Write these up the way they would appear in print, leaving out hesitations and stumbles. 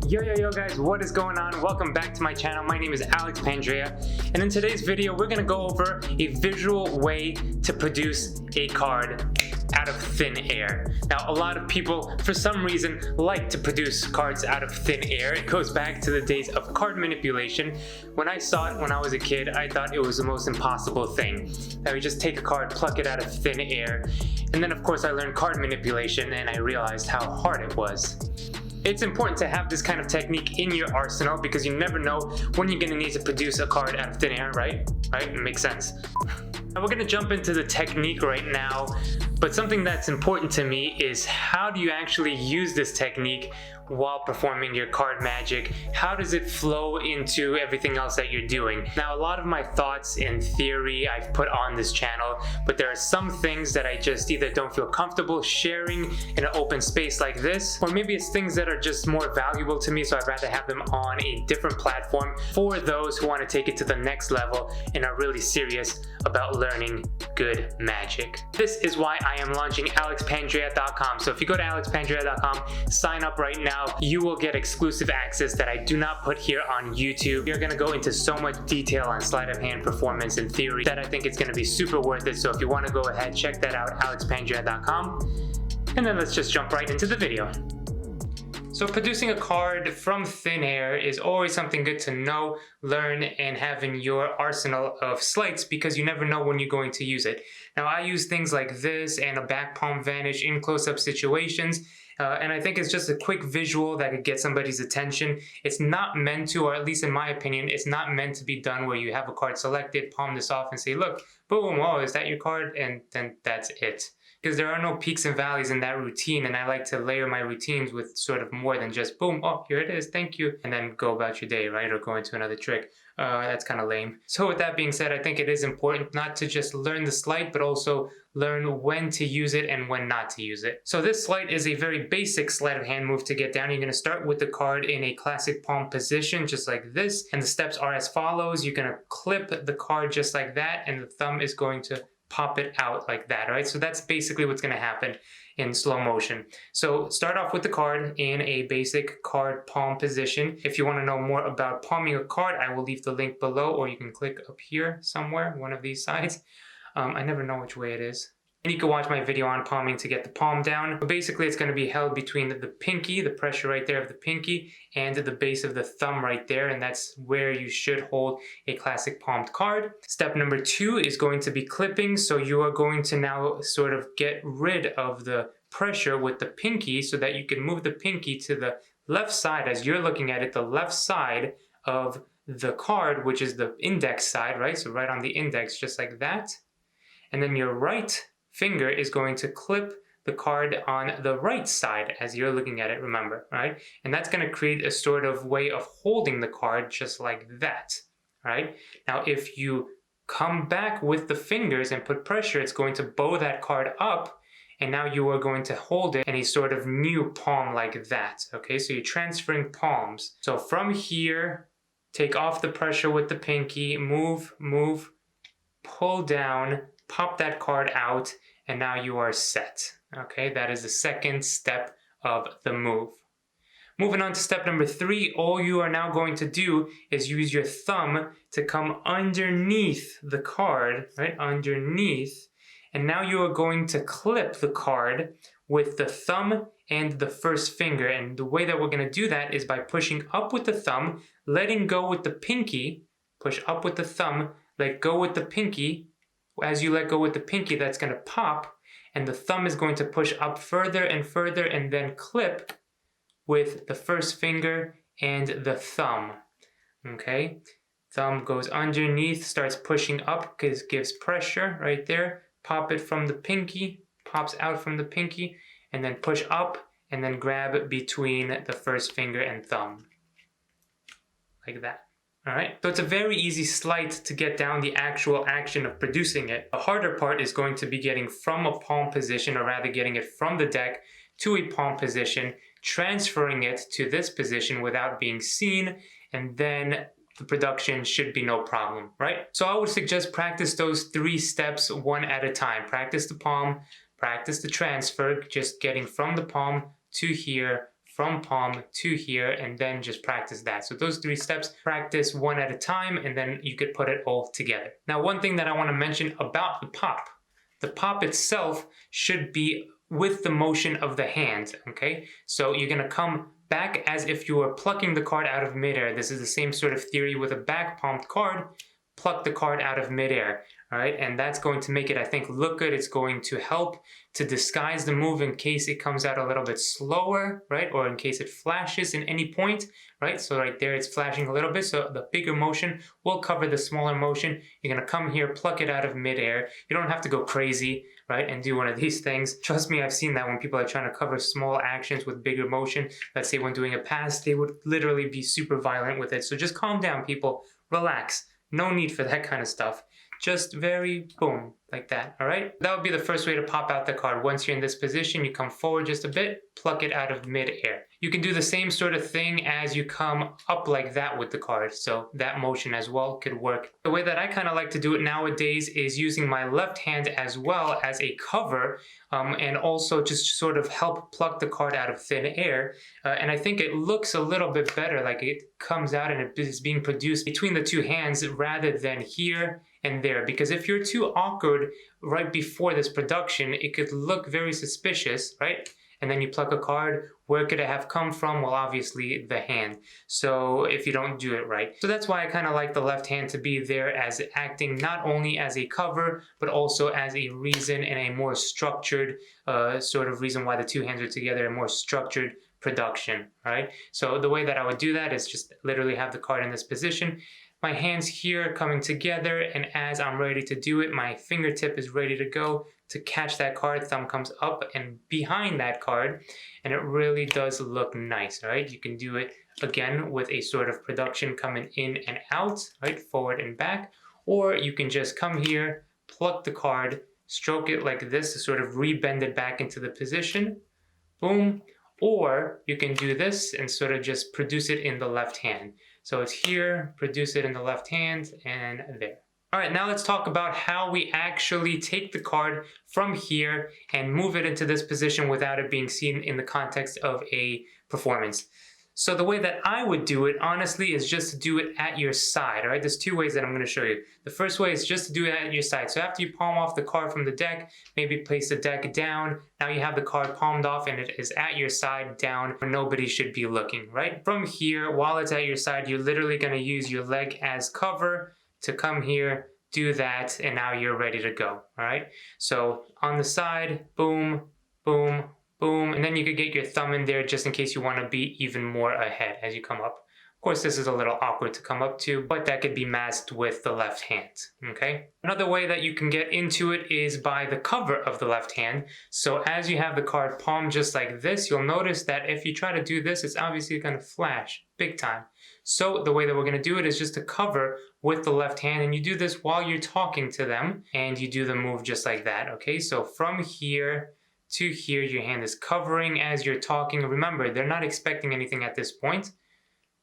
Yo guys, what is going on? Welcome back to my channel. My name is Pandrea, and in today's video we're going to go over a visual way to produce a card out of thin air. Now, a lot of people for some reason like to produce cards out of thin air. It goes back to the days of card manipulation. When I saw it when I was a kid, I thought it was the most impossible thing. That we just take a card, pluck it out of thin air, and then of course I learned card manipulation and I realized how hard it was. It's important to have this kind of technique in your arsenal because you never know when you're going to need to produce a card out of thin air, right? Right? It makes sense. Now we're going to jump into the technique right now, but something that's important to me is how do you actually use this technique while performing your card magic? How does it flow into everything else that you're doing? Now, a lot of my thoughts and theory I've put on this channel, but there are some things that I just either don't feel comfortable sharing in an open space like this, or maybe it's things that are just more valuable to me, so I'd rather have them on a different platform for those who want to take it to the next level and are really serious about learning good magic. This is why I am launching alexpandrea.com. So if you go to alexpandrea.com, sign up right now, you will get exclusive access that I do not put here on YouTube. You're going to go into so much detail on sleight of hand performance and theory that I think it's going to be super worth it. So if you want to go ahead, check that out, alexpandrea.com. And then let's just jump right into the video. So producing a card from thin air is always something good to know, learn, and have in your arsenal of sleights because you never know when you're going to use it. Now, I use things like this and a back palm vanish in close-up situations, and I think it's just a quick visual that could get somebody's attention. It's not meant to, or at least in my opinion, it's not meant to be done where you have a card selected, palm this off, and say, look, boom, oh, is that your card? And then that's it. Because there are no peaks and valleys in that routine, and I like to layer my routines with sort of more than just boom, oh, here it is, thank you, and then go about your day, right? Or go into another trick. That's kind of lame. So with that being said, I think it is important not to just learn the sleight, but also learn when to use it and when not to use it. So this sleight is a very basic sleight of hand move to get down. You're going to start with the card in a classic palm position, just like this, and the steps are as follows. You're going to clip the card just like that, and the thumb is going to pop it out like that, right? So that's basically what's going to happen in slow motion. So start off with the card in a basic card palm position. If you want to know more about palming a card, I will leave the link below, or you can click up here somewhere, one of these sides. I never know which way it is. And you can watch my video on palming to get the palm down. But basically, it's going to be held between the pinky, the pressure right there of the pinky, and the base of the thumb right there. And that's where you should hold a classic palmed card. Step number 2 is going to be clipping. So you are going to now sort of get rid of the pressure with the pinky so that you can move the pinky to the left side as you're looking at it, the left side of the card, which is the index side, right? So right on the index, just like that. And then your right finger is going to clip the card on the right side as you're looking at it, remember, right? And that's going to create a sort of way of holding the card just like that, right? Now, if you come back with the fingers and put pressure, it's going to bow that card up, and now you are going to hold it in a sort of new palm like that, okay? So you're transferring palms. So from here, take off the pressure with the pinky, move, pull down, pop that card out, and now you are set. Okay, that is the second step of the move. Moving on to step number 3, all you are now going to do is use your thumb to come underneath the card, right, underneath, and now you are going to clip the card with the thumb and the first finger. And the way that we're going to do that is by pushing up with the thumb, letting go with the pinky, push up with the thumb, let go with the pinky. As you let go with the pinky, that's going to pop, and the thumb is going to push up further and further, and then clip with the first finger and the thumb. Okay, thumb goes underneath, starts pushing up because it gives pressure right there. Pop it from the pinky, pops out from the pinky, and then push up, and then grab between the first finger and thumb, like that. All right, so it's a very easy sleight to get down the actual action of producing it. The harder part is going to be getting from a palm position, or rather getting it from the deck to a palm position, transferring it to this position without being seen, and then the production should be no problem, right? So I would suggest practice those 3 steps one at a time. Practice the palm, practice the transfer, just getting from the palm to here, from palm to here, and then just practice that. So those 3 steps, practice one at a time, and then you could put it all together. Now, one thing that I want to mention about the pop itself should be with the motion of the hand, okay? So you're gonna come back as if you were plucking the card out of midair. This is the same sort of theory with a back palmed card. Pluck the card out of midair, all right? And that's going to make it, I think, look good. It's going to help to disguise the move in case it comes out a little bit slower, right? Or in case it flashes in any point, right? So right there, it's flashing a little bit. So the bigger motion will cover the smaller motion. You're gonna come here, pluck it out of midair. You don't have to go crazy, right? And do one of these things. Trust me, I've seen that when people are trying to cover small actions with bigger motion. Let's say when doing a pass, they would literally be super violent with it. So just calm down, people, relax. No need for that kind of stuff. Just very boom, like that, all right? That would be the first way to pop out the card. Once you're in this position, you come forward just a bit, pluck it out of mid-air. You can do the same sort of thing as you come up like that with the card. So that motion as well could work. The way that I kind of like to do it nowadays is using my left hand as well as a cover, and also just sort of help pluck the card out of thin air. And I think it looks a little bit better, like it comes out and it is being produced between the 2 hands rather than here and there. Because if you're too awkward right before this production, it could look very suspicious, right? And then you pluck a card, where could it have come from? Well, obviously the hand. So if you don't do it right. So that's why I kind of like the left hand to be there as acting not only as a cover, but also as a reason and a more structured sort of reason why the 2 hands are together, a more structured production, right? So the way that I would do that is just literally have the card in this position. My hands here coming together, and as I'm ready to do it, my fingertip is ready to go to catch that card. Thumb comes up and behind that card, and it really does look nice, right? You can do it again with a sort of production coming in and out, right? Forward and back, or you can just come here, pluck the card, stroke it like this to sort of re-bend it back into the position, boom. Or you can do this and sort of just produce it in the left hand. So it's here, produce it in the left hand, and there. All right, now let's talk about how we actually take the card from here and move it into this position without it being seen in the context of a performance. So the way that I would do it, honestly, is just to do it at your side, all right? There's 2 ways that I'm gonna show you. The first way is just to do it at your side. So after you palm off the card from the deck, maybe place the deck down. Now you have the card palmed off and it is at your side down where nobody should be looking, right? From here, while it's at your side, you're literally gonna use your leg as cover to come here, do that, and now you're ready to go, all right? So on the side, boom, boom, boom, and then you could get your thumb in there just in case you want to be even more ahead as you come up. Of course, this is a little awkward to come up to, but that could be masked with the left hand, okay? Another way that you can get into it is by the cover of the left hand. So as you have the card palmed just like this, you'll notice that if you try to do this, it's obviously going to flash big time. So the way that we're going to do it is just to cover with the left hand, and you do this while you're talking to them, and you do the move just like that, okay? So from here to here, your hand is covering as you're talking. Remember, they're not expecting anything at this point.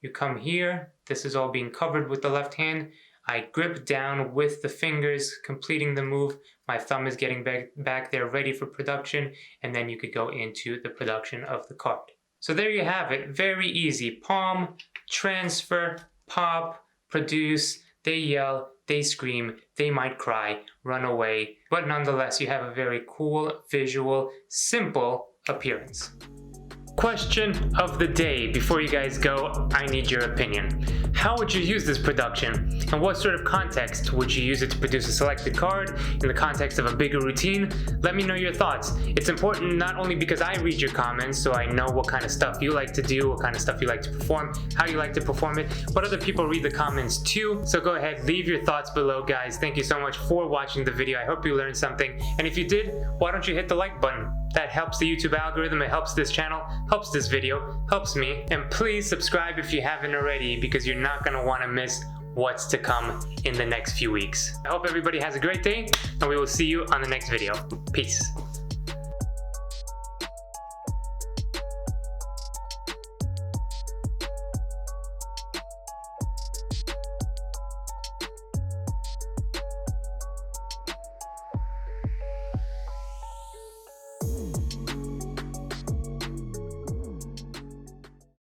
You come here, this is all being covered with the left hand. I grip down with the fingers, completing the move. My thumb is getting back there ready for production, and then you could go into the production of the card. So there you have it, very easy. Palm, transfer, pop, produce, they yell, they scream, they might cry, run away, but nonetheless, you have a very cool, visual, simple appearance. Question of the day. Before you guys go, I need your opinion. How would you use this production? And what sort of context would you use it to produce a selected card in the context of a bigger routine? Let me know your thoughts. It's important not only because I read your comments so I know what kind of stuff you like to do, what kind of stuff you like to perform, how you like to perform it, but other people read the comments too. So go ahead, leave your thoughts below, guys. Thank you so much for watching the video. I hope you learned something. And if you did, why don't you hit the like button? That helps the YouTube algorithm, it helps this channel, helps this video, helps me. And please subscribe if you haven't already, because you're not gonna wanna miss what's to come in the next few weeks. I hope everybody has a great day, and we will see you on the next video. Peace.